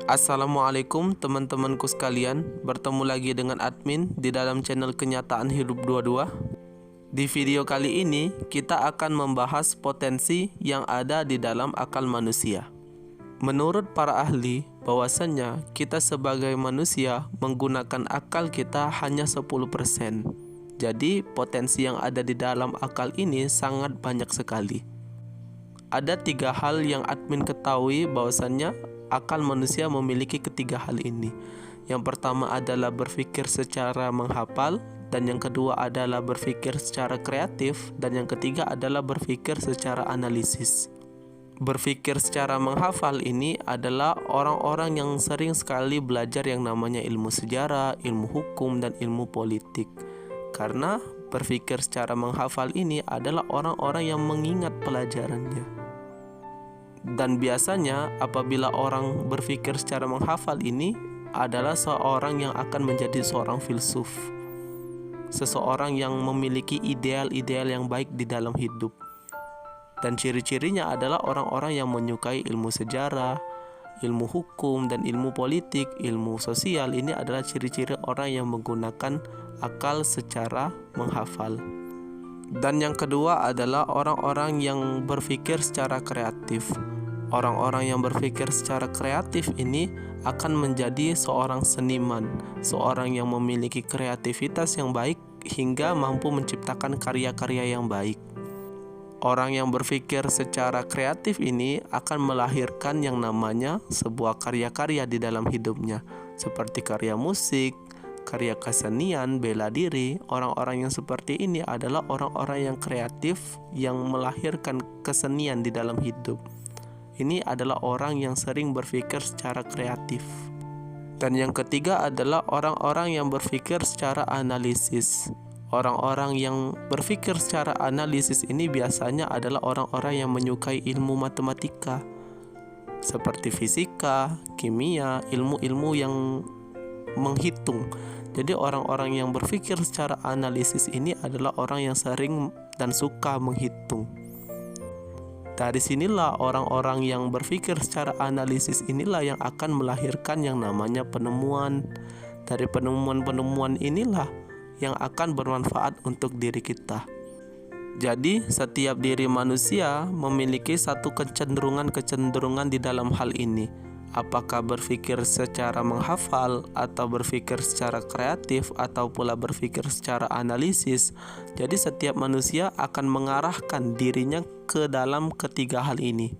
Assalamualaikum teman-temanku sekalian, bertemu lagi dengan admin di dalam channel Kenyataan Hidup 22. Di video kali ini kita akan membahas potensi yang ada di dalam akal manusia. Menurut para ahli, bahwasannya kita sebagai manusia menggunakan akal kita hanya 10%. Jadi potensi yang ada di dalam akal ini sangat banyak sekali. Ada 3 hal yang admin ketahui bahwasannya akal manusia memiliki ketiga hal ini. Yang pertama adalah berpikir secara menghafal, dan yang kedua adalah berpikir secara kreatif, dan yang ketiga adalah berpikir secara analisis. Berpikir secara menghafal ini adalah orang-orang yang sering sekali belajar yang namanya ilmu sejarah, ilmu hukum, dan ilmu politik. Karena berpikir secara menghafal ini adalah orang-orang yang mengingat pelajarannya. Dan biasanya apabila orang berpikir secara menghafal ini adalah seorang yang akan menjadi seorang filsuf, seseorang yang memiliki ideal-ideal yang baik di dalam hidup. Dan ciri-cirinya adalah orang-orang yang menyukai ilmu sejarah, ilmu hukum, dan ilmu politik, ilmu sosial. Ini adalah ciri-ciri orang yang menggunakan akal secara menghafal. Dan yang kedua adalah orang-orang yang berpikir secara kreatif. Orang-orang yang berpikir secara kreatif ini akan menjadi seorang seniman, seorang yang memiliki kreativitas yang baik hingga mampu menciptakan karya-karya yang baik. Orang yang berpikir secara kreatif ini akan melahirkan yang namanya sebuah karya-karya di dalam hidupnya, seperti karya musik, karya kesenian, bela diri. Orang-orang yang seperti ini adalah orang-orang yang kreatif yang melahirkan kesenian di dalam hidup. Ini adalah orang yang sering berpikir secara kreatif. Dan yang ketiga adalah orang-orang yang berpikir secara analisis. Orang-orang yang berpikir secara analisis ini biasanya adalah orang-orang yang menyukai ilmu matematika, seperti fisika, kimia, ilmu-ilmu yang menghitung. Jadi orang-orang yang berpikir secara analisis ini adalah orang yang sering dan suka menghitung. Dari sinilah orang-orang yang berpikir secara analisis inilah yang akan melahirkan yang namanya penemuan. Dari penemuan-penemuan inilah yang akan bermanfaat untuk diri kita. Jadi setiap diri manusia memiliki satu kecenderungan-kecenderungan di dalam hal ini. Apakah berpikir secara menghafal, atau berpikir secara kreatif, atau pula berpikir secara analisis. Jadi setiap manusia akan mengarahkan dirinya ke dalam ketiga hal ini.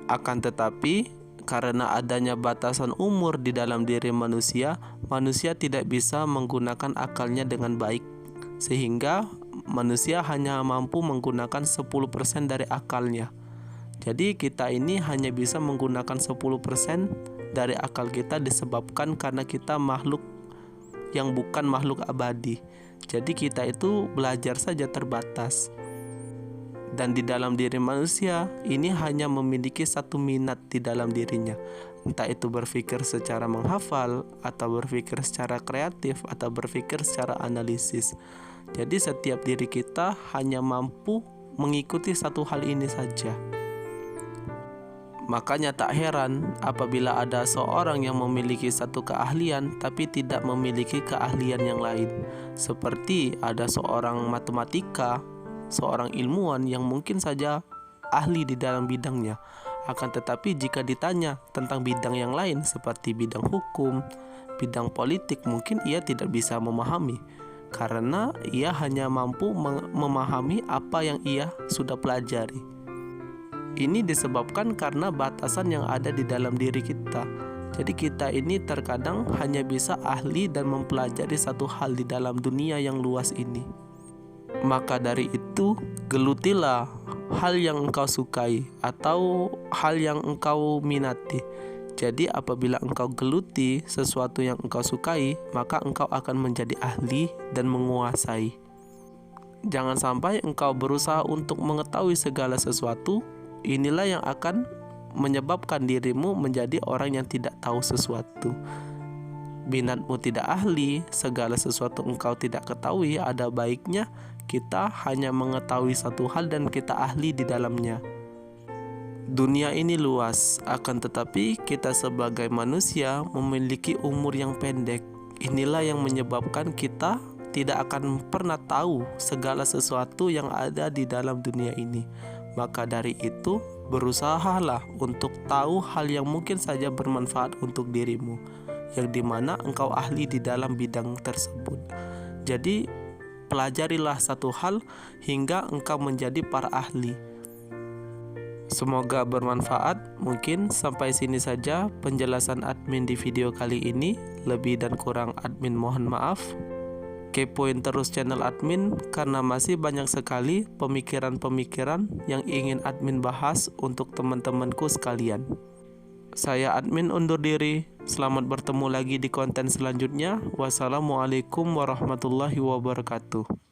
Akan tetapi karena adanya batasan umur di dalam diri manusia, manusia tidak bisa menggunakan akalnya dengan baik. Sehingga manusia hanya mampu menggunakan 10% dari akalnya. Jadi kita ini hanya bisa menggunakan 10% dari akal kita disebabkan karena kita makhluk yang bukan makhluk abadi. Jadi kita itu belajar saja terbatas. Dan di dalam diri manusia ini hanya memiliki satu minat di dalam dirinya. Entah itu berpikir secara menghafal, atau berpikir secara kreatif, atau berpikir secara analisis. Jadi setiap diri kita hanya mampu mengikuti satu hal ini saja. Makanya tak heran apabila ada seorang yang memiliki satu keahlian tapi tidak memiliki keahlian yang lain. Seperti ada seorang matematika, seorang ilmuwan yang mungkin saja ahli di dalam bidangnya. Akan tetapi jika ditanya tentang bidang yang lain seperti bidang hukum, bidang politik, mungkin ia tidak bisa memahami. Karena ia hanya mampu memahami apa yang ia sudah pelajari. Ini disebabkan karena batasan yang ada di dalam diri kita. Jadi kita ini terkadang hanya bisa ahli dan mempelajari satu hal di dalam dunia yang luas ini. Maka dari itu, gelutilah hal yang engkau sukai atau hal yang engkau minati. Jadi apabila engkau geluti sesuatu yang engkau sukai, maka engkau akan menjadi ahli dan menguasai. Jangan sampai engkau berusaha untuk mengetahui segala sesuatu. Inilah yang akan menyebabkan dirimu menjadi orang yang tidak tahu sesuatu. Minatmu tidak ahli, segala sesuatu engkau tidak ketahui. Ada baiknya kita hanya mengetahui satu hal dan kita ahli di dalamnya. Dunia ini luas, akan tetapi kita sebagai manusia memiliki umur yang pendek. Inilah yang menyebabkan kita tidak akan pernah tahu segala sesuatu yang ada di dalam dunia ini. Maka dari itu, berusahalah untuk tahu hal yang mungkin saja bermanfaat untuk dirimu, yang dimana engkau ahli di dalam bidang tersebut. Jadi, pelajarilah satu hal hingga engkau menjadi para ahli. Semoga bermanfaat. Mungkin sampai sini saja penjelasan admin di video kali ini. Lebih dan kurang admin mohon maaf. Kepoin terus channel admin karena masih banyak sekali pemikiran-pemikiran yang ingin admin bahas untuk teman-temanku sekalian. Saya admin undur diri. Selamat bertemu lagi di konten selanjutnya. Wassalamualaikum warahmatullahi wabarakatuh.